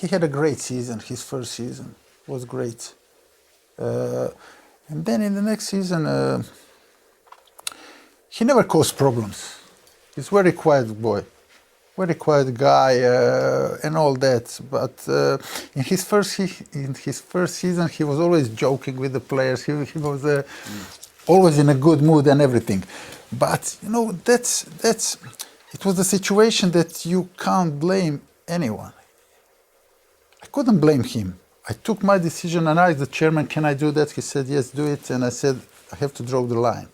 he had a great season. His first season was great. And then in the next season, he never caused problems. He's a very quiet boy, very quiet guy, and all that. But in his first season, he was always joking with the players. He was always in a good mood and everything. But you know, it was a situation that you can't blame anyone. I couldn't blame him. I took my decision and I asked the chairman, can I do that? He said, yes, do it. And I said, I have to draw the line.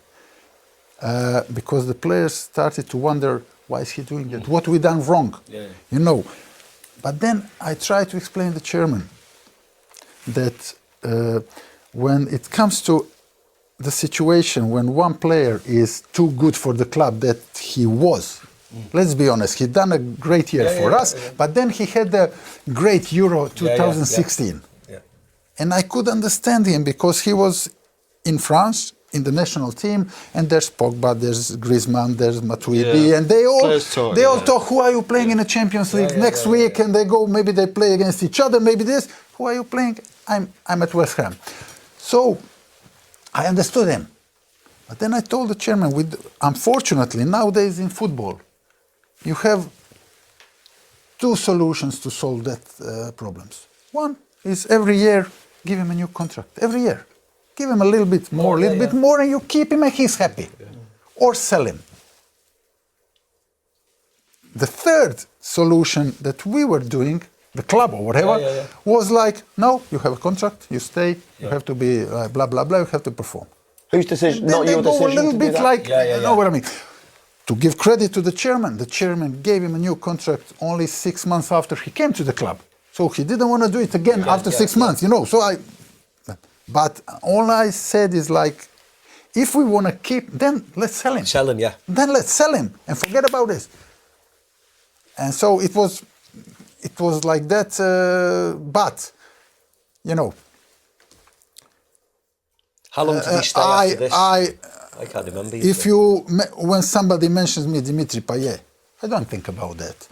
Because the players started to wonder, why is he doing that? What we done wrong? Yeah. You know. But then I tried to explain to the chairman that when it comes to the situation when one player is too good for the club that he was, let's be honest, he done a great year for us, but then he had a great Euro 2016. And I could understand him because he was in France, in the national team, and there's Pogba, there's Griezmann, there's Matuidi, and they all talk, who are you playing in the Champions League next week? And they go, maybe they play against each other, maybe this. Who are you playing? I'm at West Ham. So I understood him. But then I told the chairman, unfortunately, nowadays in football, you have two solutions to solve that problems. One is every year, give him a new contract. Every year. Give him a little bit more, and you keep him and he's happy. Yeah. Or sell him. The third solution that we were doing, the club or whatever, was like, no, you have a contract, you stay, you have to be blah, blah, blah, you have to perform. Whose decision? Not your decision. They go a little bit like, you know what I mean? To give credit to the chairman gave him a new contract only 6 months after he came to the club. So he didn't want to do it again after 6 months, you know. But all I said is like, if we want to keep, then let's sell him. Sell him, yeah. Then let's sell him and forget about this. And so it was like that, but, you know. How long did he stay after this? I can't remember. When somebody mentions me, Dimitri Payet, I don't think about that.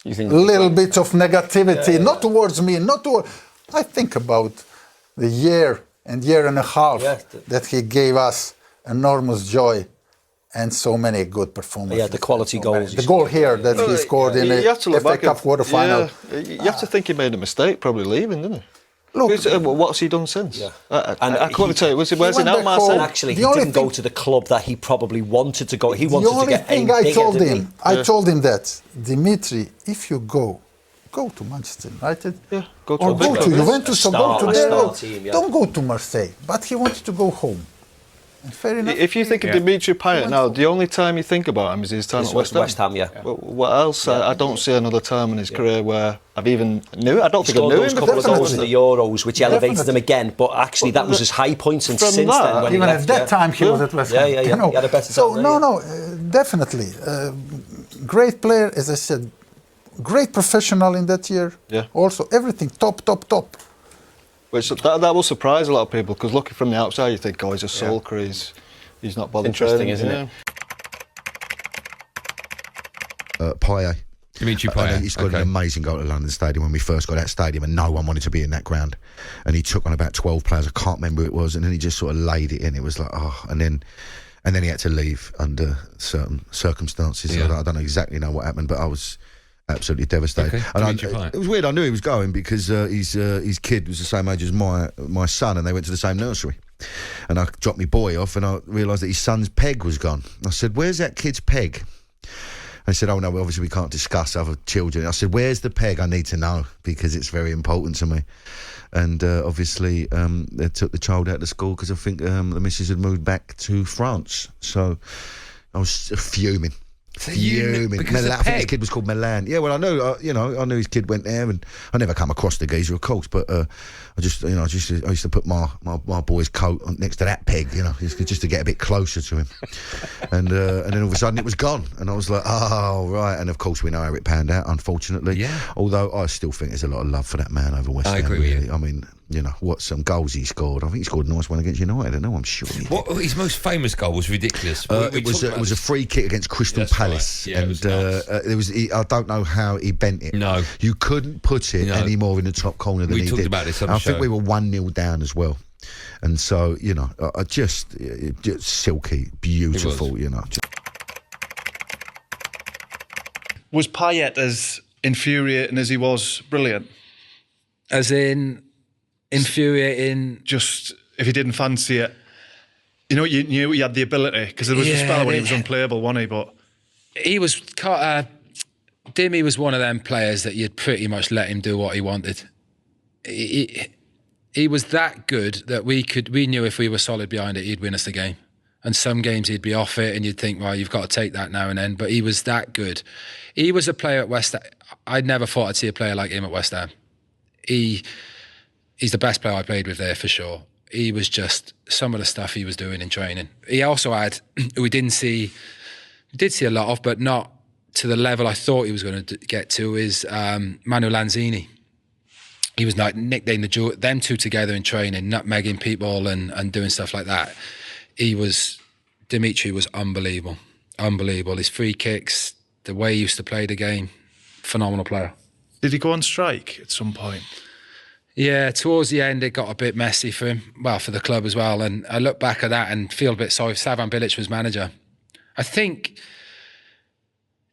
You think a little bit of negativity, not towards me, I think about the year and a half that he gave us enormous joy and so many good performances. Yeah, the quality goals. The goal here that he scored in the FA Cup quarter-final. You have to think he made a mistake probably leaving, didn't he? Look, what's he done since? Yeah. I couldn't tell you. Where's he now, Marcel? Actually, he didn't go to the club that he probably wanted to go. He wanted to get aimed bigger. I told him that, Dimitri, if you go to Manchester United, go to Juventus, or go to there. Don't go to Marseille. But he wanted to go home. And fair enough. If you think of Dimitri Payet now, the only time you think about him is his time at West Ham. West Ham, What else? I don't see another time in his career where I've even knew. I don't think I knew him. A couple of goals in the Euros, which elevated him again. But actually, that was his high point since then. When even at that time, he was at West Ham. He had a better time. Definitely. Great player, as I said. Great professional in that year. Yeah. Also, everything top. Which that will surprise a lot of people because looking from the outside, you think, oh, he's a sulker. He's not bothered. Interesting, isn't it? Payet. Dimitri Payet. He scored an amazing goal at London Stadium when we first got that stadium, and no one wanted to be in that ground. And he took on about 12 players. I can't remember who it was, and then he just sort of laid it in. It was like, and then he had to leave under certain circumstances. Yeah. I don't exactly know what happened, but I was absolutely devastated. Okay. And it was weird. I knew he was going because his kid was the same age as my son, and they went to the same nursery. And I dropped my boy off, and I realised that his son's peg was gone. I said, "Where's that kid's peg?" And he said, "Oh no, obviously we can't discuss other children." I said, "Where's the peg? I need to know because it's very important to me." And obviously they took the child out of school because I think the missus had moved back to France. So I was fuming. Because I think his kid was called Milan. Yeah, well, I knew his kid went there, and I never come across the geezer, of course, but I used to put my boy's coat next to that peg, just to get a bit closer to him, and then all of a sudden it was gone, and I was like, oh right, and of course we know how it panned out, unfortunately. Yeah. Although I still think there's a lot of love for that man over West Ham. I agree with you. I mean, what some goals he scored. I think he scored a nice one against United. I know, I'm sure he did. What his most famous goal was ridiculous. It was a free kick against Crystal Palace, right. Yeah, and there was. I don't know how he bent it. No, you couldn't put it any more in the top corner than he did. We talked about this on the I show. think we were 1-0 down as well, and so just silky, beautiful. Was Payet as infuriating as he was brilliant? As in infuriating. Just if he didn't fancy it, you knew he had the ability, because there was a spell when he was unplayable, wasn't he? But he was. Dimmy was one of them players that you'd pretty much let him do what he wanted. He was that good that we knew if we were solid behind it, he'd win us the game. And some games he'd be off it, and you'd think, well, you've got to take that now and then. But he was that good. He was a player at West Ham. I'd never thought I'd see a player like him at West Ham. He's the best player I played with there for sure. He was just some of the stuff he was doing in training. He also had, we did see a lot of, but not to the level I thought he was going to get to, is Manu Lanzini. He was like nicknamed them two together in training, nutmegging people and doing stuff like that. Dimitri was unbelievable. Unbelievable. His free kicks, the way he used to play the game, phenomenal player. did he go on strike at some point? Yeah, towards the end it got a bit messy for him, well, for the club as well. And I look back at that and feel a bit sorry. Slavan Bilic was manager. I think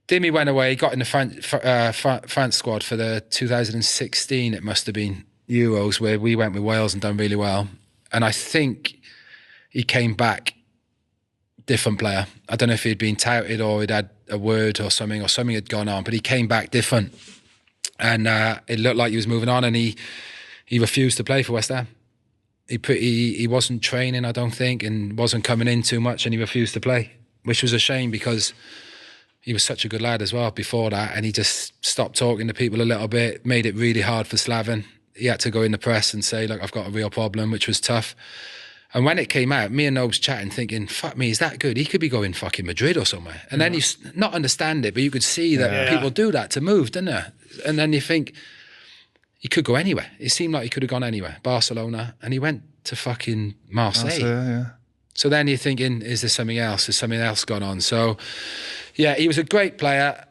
Dimmy went away, got in the France squad for the 2016, it must have been, Euros, where we went with Wales and done really well. And I think he came back different player. I don't know if he'd been touted or he'd had a word or something had gone on, but he came back different. And it looked like he was moving on, and he refused to play for West Ham. He wasn't training, I don't think, and wasn't coming in too much, and he refused to play, which was a shame because he was such a good lad as well before that, and he just stopped talking to people a little bit, made it really hard for Slaven. He had to go in the press and say, look, I've got a real problem, which was tough. And when it came out, me and Nobes chatting, thinking, fuck me, he's that good. He could be going fucking Madrid or somewhere. And then you not understand it, but you could see that people do that to move, didn't they? And then you think, he could go anywhere. It seemed like he could have gone anywhere. Barcelona, and he went to fucking Marseille. So then you're thinking, is there something else? Has something else gone on? So, yeah, he was a great player,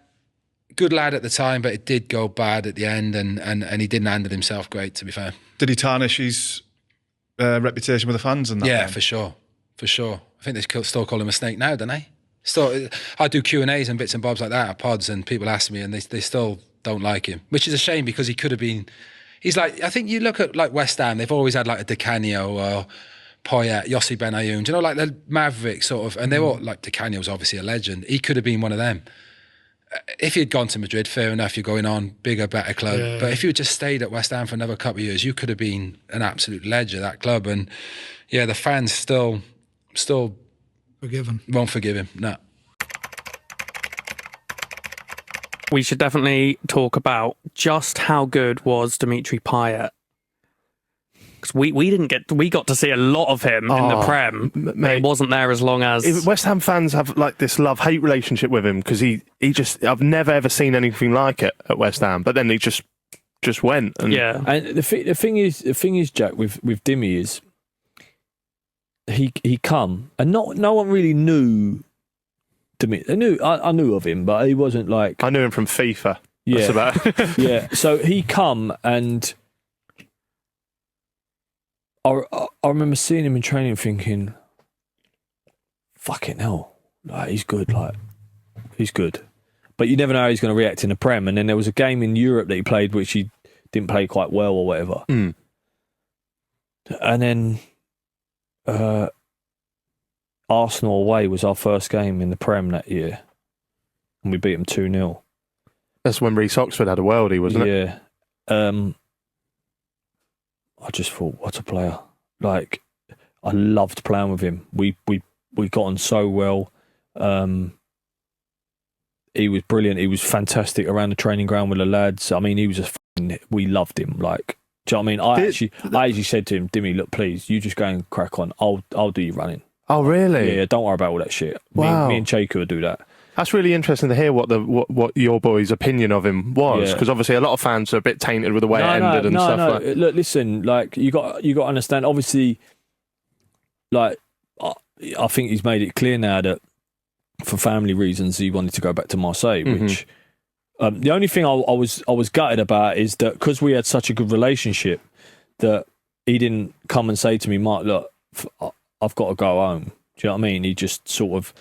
good lad at the time, but it did go bad at the end, and he didn't handle himself great, to be fair. Did he tarnish his reputation with the fans and that? Yeah, for sure. I think they still call him a snake now, don't they? Still, I do Q&As and bits and bobs like that at pods, and people ask me, and they still don't like him, which is a shame because he could have been. He's like, I think you look at like West Ham, they've always had like a Di Canio or Payet, Yossi Benayoun, you know, like the Maverick sort of, and they were like, Di Canio was obviously a legend. He could have been one of them. If he'd gone to Madrid, fair enough, you're going on, bigger, better club. Yeah. But if you had just stayed at West Ham for another couple of years, you could have been an absolute legend at that club. And yeah, the fans still won't forgive him. No. We should definitely talk about just how good was Dimitri Payet. Because we got to see a lot of him in the Prem. Mate, it wasn't there as long as West Ham fans have like this love-hate relationship with him because he just, I've never ever seen anything like it at West Ham. But then he just went. And yeah, and the thing is, Jack, with Dimmy is he come and no one really knew Dimitri. I knew of him, but he wasn't like, I knew him from FIFA. Yeah, that's about. Yeah. So he come and. I remember seeing him in training thinking, fucking hell, like, he's good. But you never know how he's going to react in the Prem. And then there was a game in Europe that he played which he didn't play quite well or whatever. Mm. And then Arsenal away was our first game in the Prem that year. And we beat them 2-0. That's when Reece Oxford had a worldie, wasn't it? Yeah. I just thought, what a player. Like, I loved playing with him. We got on so well. He was brilliant. He was fantastic around the training ground with the lads. I mean, he was we loved him. Like, do you know what I mean? I actually said to him, Dimmy, look, please, you just go and crack on. I'll do your running. Oh, really? Yeah, don't worry about all that shit. Wow. Me and Chaker will do that. That's really interesting to hear what your boy's opinion of him was, because obviously a lot of fans are a bit tainted with the way it ended and stuff. No. Like. Look, listen, like you got to understand. Obviously, like I think he's made it clear now that for family reasons he wanted to go back to Marseille. Which the only thing I was gutted about is that because we had such a good relationship, that he didn't come and say to me, Mark, look, I've got to go home. Do you know what I mean? He just sort of.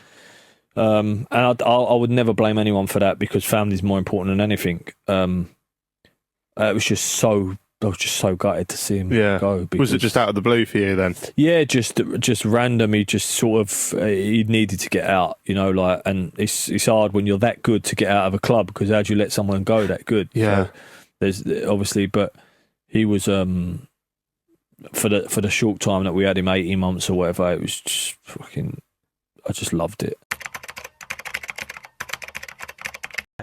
And I would never blame anyone for that, because family's more important than anything. I was just so gutted to see him go. Because, was it just out of the blue for you then? Yeah, just random. He just sort of he needed to get out, like, and it's hard when you're that good to get out of a club, because how do you let someone go that good? Yeah, so there's obviously, but he was for the short time that we had him, 18 months or whatever. It was just fucking. I just loved it.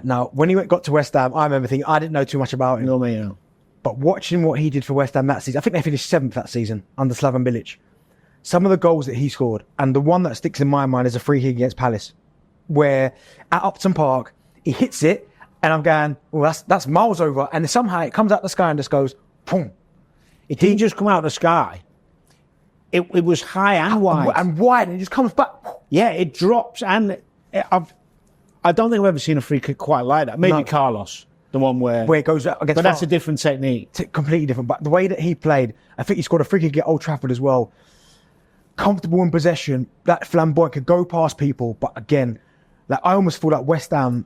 Now, when he got to West Ham, I remember thinking, I didn't know too much about him. No, me, no. But watching what he did for West Ham that season, I think they finished 7th that season under Slaven Bilic. Some of the goals that he scored, and the one that sticks in my mind is a free kick against Palace, where at Upton Park, he hits it, and I'm going, well, that's miles over, and somehow it comes out the sky and just goes, boom. It didn't just come out of the sky. It was high and wide. And wide, and it just comes back. Yeah, it drops, and I don't think I've ever seen a free kick quite like that. Maybe Carlos, the one where it goes against. But that's a different technique. Completely different. But the way that he played, I think he scored a free kick at Old Trafford as well. Comfortable in possession, that flamboyant, could go past people. But again, like I almost feel like West Ham,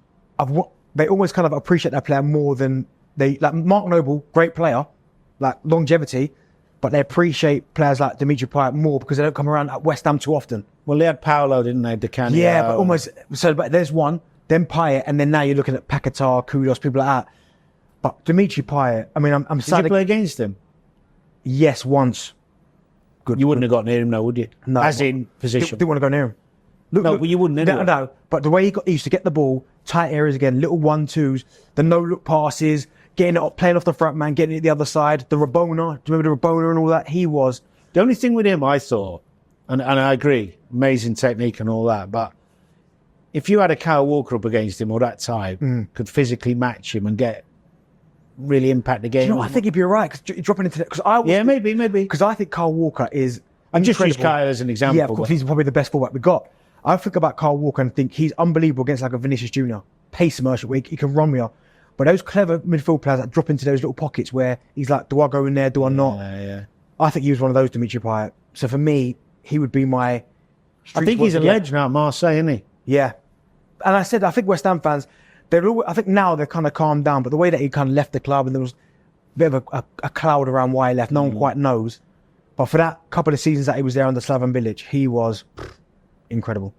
they always kind of appreciate that player more than like Mark Noble, great player, like longevity, but they appreciate players like Dimitri Payet more because they don't come around at West Ham too often. Well, they had Paolo, didn't they? Decani. Yeah, but almost. So, but there's one, then Payet, and then now you're looking at Paquetá, Kudus, people like that. But Dimitri Payet, I mean, I'm sad. Did you play against him? Yes, once. Good. You wouldn't have got near him, though, would you? No. As in position. Didn't want to go near him. Look, you wouldn't anyway. No, but the way he used to get the ball, tight areas again, little 1-2s, the no-look passes, getting it up, playing off the front man, getting it the other side, the Rabona, do you remember the Rabona and all that? He was. The only thing with him, I thought, and I agree, amazing technique and all that, but if you had a Kyle Walker up against him or that type, could physically match him and really impact the game. I think he'd be all right, because dropping into that. Yeah, maybe. Because I think Kyle Walker is. I'm just use Kyle as an example. Yeah, of course, he's probably the best fullback we got. I think about Kyle Walker and think he's unbelievable against like a Vinicius Jr. Pace commercial, he can run me up. But those clever midfield players that drop into those little pockets where he's like, do I go in there, do I not? Yeah. I think he was one of those, Dimitri Payet. So for me, he would be my... I think he's a legend now at Marseille, isn't he? Yeah. And I think West Ham fans, I think now they're kind of calmed down, but the way that he kind of left the club and there was a bit of a cloud around why he left, no one quite knows. But for that couple of seasons that he was there under Slaven Bilic, he was incredible.